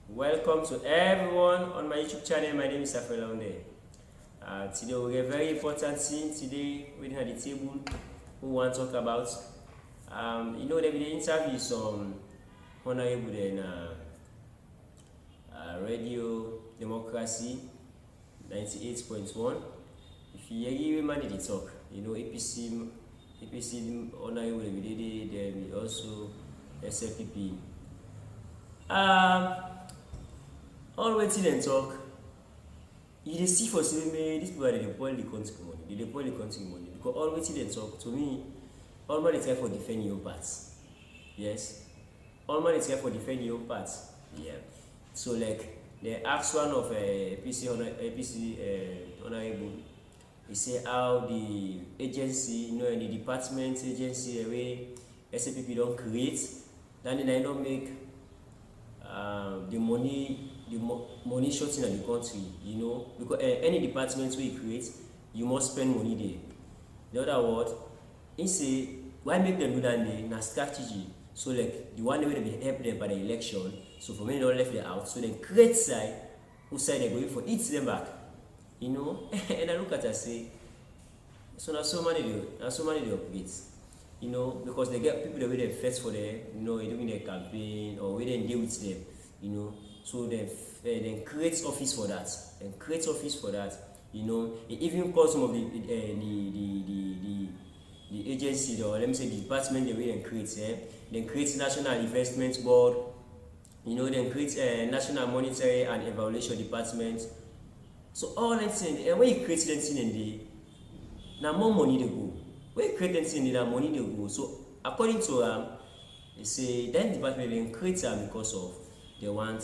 Welcome to everyone on my YouTube channel. My name is Leone. Today we have a very important scene. Today we're at the table. We want to talk about, there will interview some honorable in Radio Democracy 98.1. If you hear man they talk, APC honorable every day. Then also SLPP. All waiting and talk. You see for say me these people are the boil the country money. They boil the country money because all waiting and talk to me. All man is here for defend your parts. Yes. All man is here for defend your parts. Yeah. So like the ask one of APC honorable. He say how the agency, and the department agency way SAPP don't create, then they don't make the money shorting in the country, because any department we create, you must spend money there. The other word, he say why make them do that na strategy. So like the one way they help them by the election, so for many don't left them out, so then create side who side they're going for eat them back. And I look at it and say, so now so many they operate. Because they get people that they first for them, doing their campaign or we then deal with them, so then create office for that, It even cause some of the agency or let me say the department they will then create, then create national investment board, then create national monetary and evaluation department. So all that thing, and when you create that thing in the now more money they go. When you create that thing, now money they go. So according to they say then department then create because of they want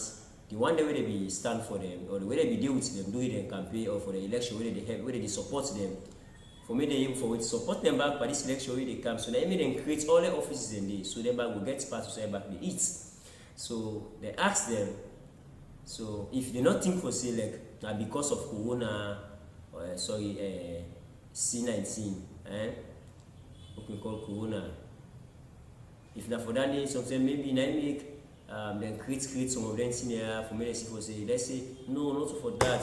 the one way they be stand for them or the way they be deal with them, do it in campaign or for the election where they help, where they support them. For me, they for to support them back by this election where they come. So they even create all the offices in there. So they back will get part to say back they eat. So they ask them. So if they not think for say like because of corona C19, we call corona. If not for that day, something maybe make then create some of them senior for me to see for say let's say no not for that.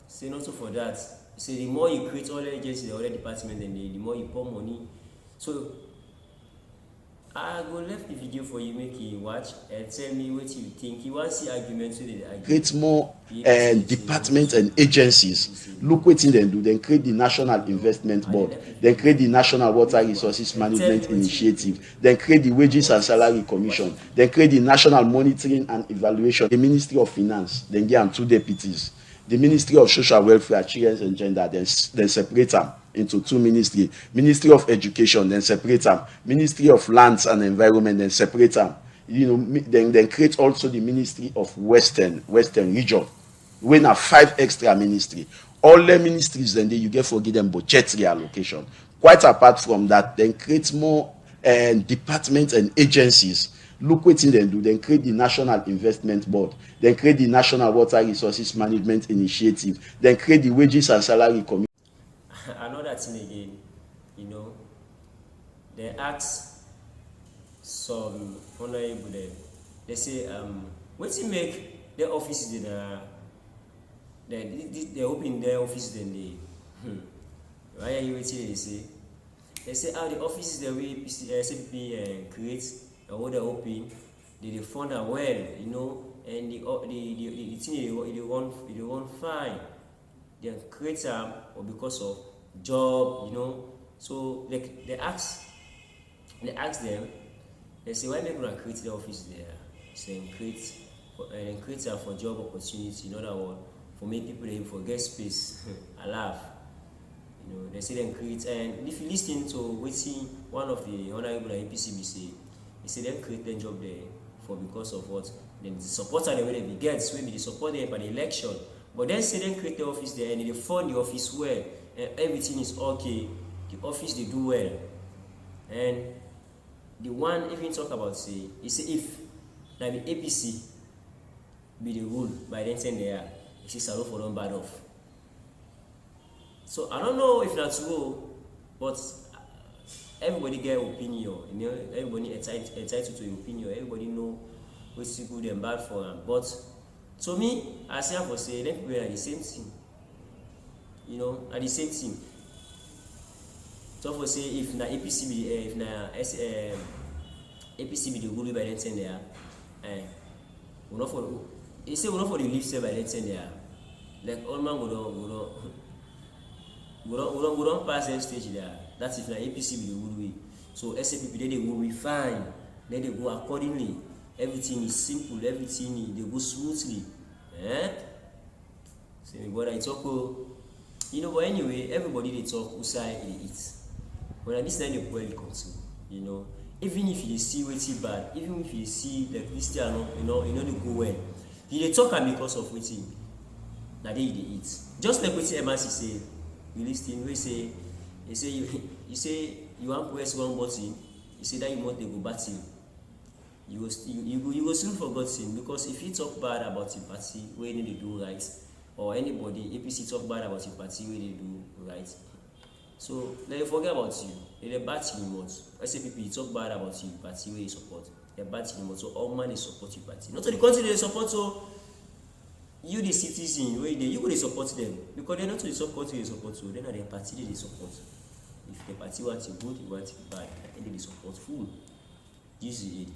Say not for that. Say the more you create all the agencies, the other department, then the more you pour money. So I go left the video for you, make you watch and tell me what you think. You want to see arguments with the argument. Create more departments and agencies. Look what they do. Then create the National Investment Board. Then create the National Water Resources Management Initiative. Then create the Wages and Salary Commission. Then create the National Monitoring and Evaluation. The Ministry of Finance. Then get them 2 deputies. The Ministry of Social Welfare, Children and Gender. Then separate them into 2 ministries. Ministry of Education, then separate them. Ministry of Lands and Environment, then separate them. Then create also the Ministry of Western Region. We have 5 extra ministry. All the ministries then you get forgive them budgetary allocation. Quite apart from that, then create more departments and agencies. Look what they do. Then create the National Investment Board. Then create the National Water Resources Management Initiative. Then create the Wages and Salary Commission. Another thing again, they ask some honorable them. They say, what you make their offices in they open their offices then they why are you waiting? They say how the offices the way SAPP creates or they open, they fund well, and the thing they want fine. They create or because of job, So like they ask them, they say why make you create the office there? Say create for job opportunity. In other words, for make people they forget space. I laugh. They say then create, and if you listen to waiting one of the honorable APCB say, they say them create their job there for because of what? Then the supporter the way they get, maybe they support them by the election. But then say them create the office there and they fund the office well and everything is okay. The office they do well. And the one even talk about say, he say if like the APC be the rule by then saying they are, he say salute for them bad off. So I don't know if that's true, but everybody get opinion. Everybody entitled to your opinion. Everybody know which is good and bad for them. But to me, I say for say let people are the same thing. You know, are the same thing. So for say if na APC be if na APC be the rule by letting there, we not for you say we not for the leave say by letting there. Like all man we don't pass that stage there. That's if na APC be the rule way. So SAPP they will be fine. Then they go accordingly. Everything is simple. Everything they go smoothly. So what I talk, you know. But anyway, everybody they talk. Usai they eat. When this time they well control. You know, even if you see waiting bad, even if you see like this thing, you know they go well. They talk and because of waiting. Now they eat. Just like what MRC say. You listen. We say. You say you want to press one button. You say that you want to go batting. You go soon forgotten because if you talk bad about your party where they do right, or anybody APC talk bad about your party where they do right, so they forget about you. They bat you more. SAPP talk bad about your party where you support. They bat you more. So all man is support your party. Not to the country they support. So you the citizen where you go they support them because they're not to the support you support. So then at their party they support. If the party wants you good, you want you bad, and they support full. This is it.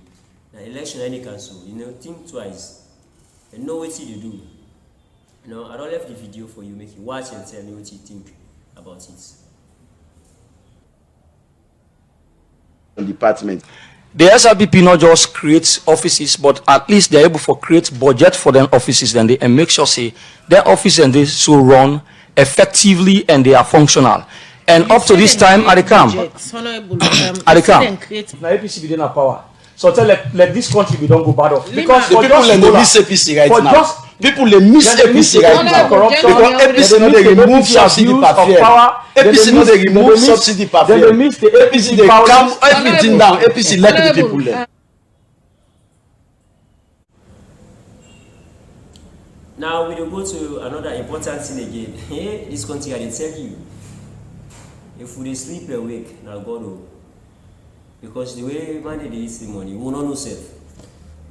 Now election any council, you know, think twice and know what you do. You know, I don't left the video for you, make you watch and tell me what you think about it. Department. The SRPP not just creates offices, but at least they're able to create budget for them offices then they and make sure say their office and they so run effectively and they are functional. And up to this time, at the camp, now APC be in power. So tell let this country we don't go bad off because the people they miss APC right now. People they miss APC right now because APC no they remove subsidy per fare. APC no they remove subsidy per fare. APC they calm everything down. APC let the people learn. Now we will go to another important thing again. Hey, this country I tell you, if we sleep awake, now God will. Because the way man they eat the money, we will not know self.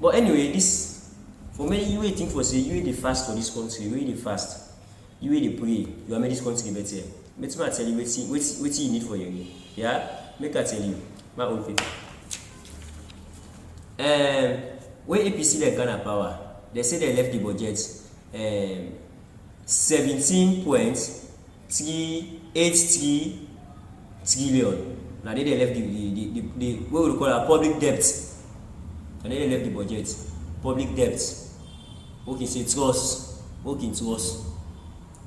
But anyway, this for me, you think for say you the fast for this country, you the fast, you the pray, you are make this country better. Let me tell you what you need for you. Yeah, make I tell you my own people. When APC they Ghana power, they say they left the budget 17.383 trillion. Now they left the what we call a public debt. And then they left the budget. Public debt. Okay, say trust. Okay, trust.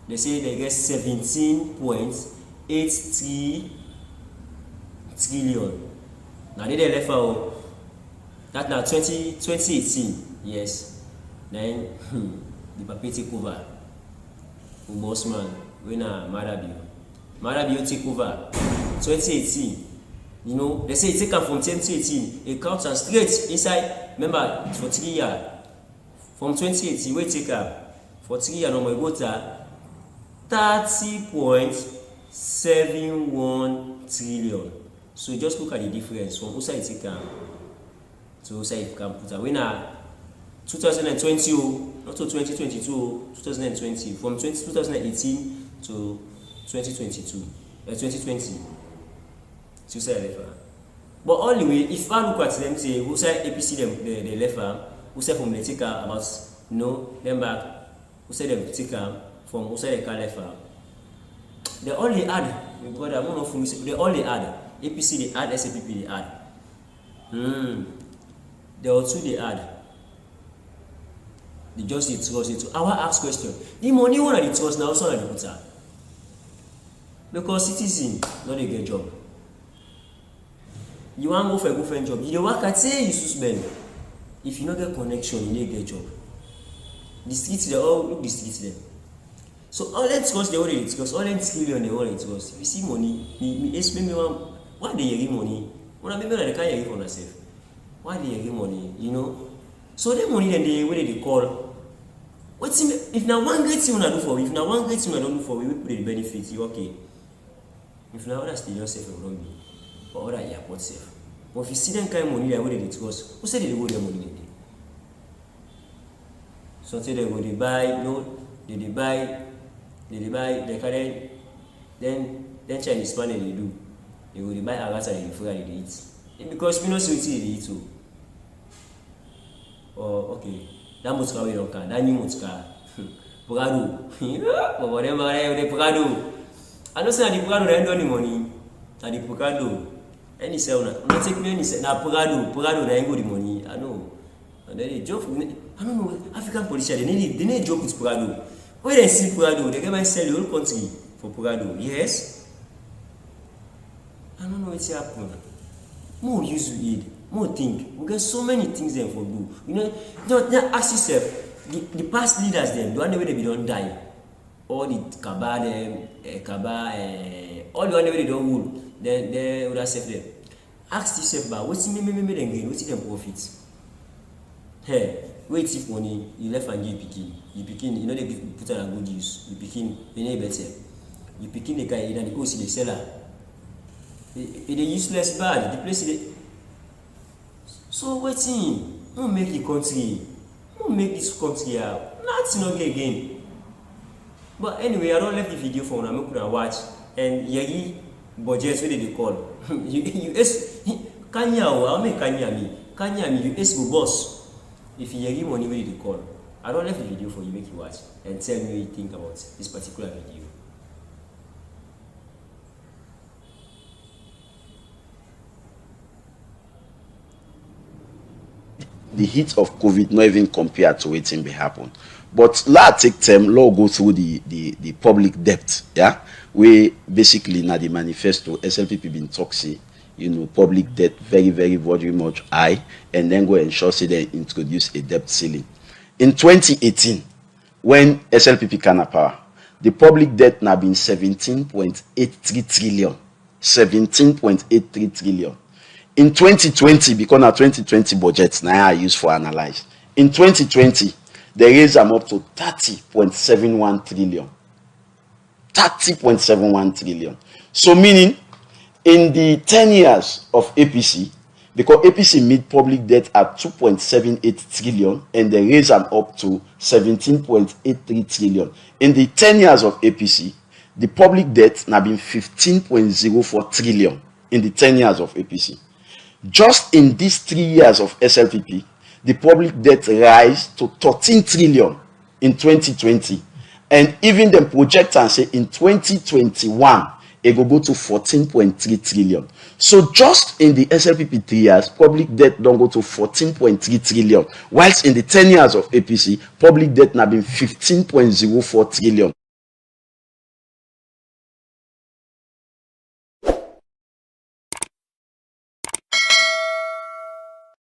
They say they get 17.83 trillion. Now they left out that now 2018. Yes. Then the paper take over. Bossman, when Marabio take over 2018. You know, they say it take from 2018, it counts and straight inside. Remember, for 3 years. From 2018, we take for 3 years, no more go to 30.71 trillion. So just look at the difference from outside take to outside can put away now. 2020, not to 2022, 2020, from 2018 to 2022, 2020. But anyway, if I look at them, say who say APC them the left who say from the take about them back, who say them take from who say the car left they only add because I'm not from they only add APC they add SAPP they add. They also they add. They just trust it. Our ask question. The money one of the trust now also on the put because citizen not they get job. You want to go for a good job. You don't work at say you suspend. If you don't get connection, you need get job. The streets they all look the streets there. So all that trust they already discuss, all that trillion they already trust. If you see money, me explain me why they get money. When I remember they can't get for themselves. Why they get money, you know? So that money then they where they call. What's if now one great thing I do for you, if now one great thing I don't do for you, we put the benefit, you okay. If now other stadium safe and wrong. Or other airport safe. But if you see them kind of money that way they trust, who said they go their money? something they go dey buy, they dey buy, the current, then Chinese man they do, they go dey buy agata and they fry they eat. Because we no see wetin they eat o. Oh, okay, that motka we don't can, that new motka, Prado, but whatever the Prado. I don't say the Prado they don't any money, and the Prado, any sell na, not take me any sell na Prado they ain't got the money, I know. And then they joke, I don't know, African politicians, they need joke with Prado. When they see Prado, they can sell the whole country for Prado. Yes? I don't know what's happening. More use to eat, more think. We got so many things there for do. Don't ask yourself, the past leaders them, the one way they don't die. All the Kaba all the one way they don't rule, they would have saved them. Ask yourself about what's me them gain, what's them profit. Hey, wait if money you left and give picking. You picking, they put on a good use. You picking, they need better. You picking the guy, the OC the seller. It is useless bad. The place is. So waiting, don't make the country, don't make this country out. Nothing again. But anyway, I don't left the video for now. I could watch and yagi budget where they call. You Kanya or I make Kanya me. You ask go boss. If you give money, where they call? I don't left the video for you, make you watch and tell me what you think about this particular video. The heat of COVID not even compared to waiting be happen. But let's take time, law go through the public debt, yeah? We basically now the manifesto SLPP been toxic, public debt very much high, and then go ensure say they introduce a debt ceiling. In 2018, when SLPP came power, the public debt now been 17.83 trillion. 17.83 trillion. In 2020, because our 2020 budget now I use for analyze. In 2020, they raised them up to 30.71 trillion. 30.71 trillion. So meaning, in the 10 years of APC, because APC made public debt at 2.78 trillion and they raised them up to 17.83 trillion. In the 10 years of APC, the public debt now been 15.04 trillion in the 10 years of APC. Just in these 3 years of SLPP, the public debt rise to 13 trillion in 2020. And even the project and say in 2021, it will go to 14.3 trillion. So just in the SLPP 3 years, public debt don't go to 14.3 trillion. Whilst in the 10 years of APC, public debt now been 15.04 trillion.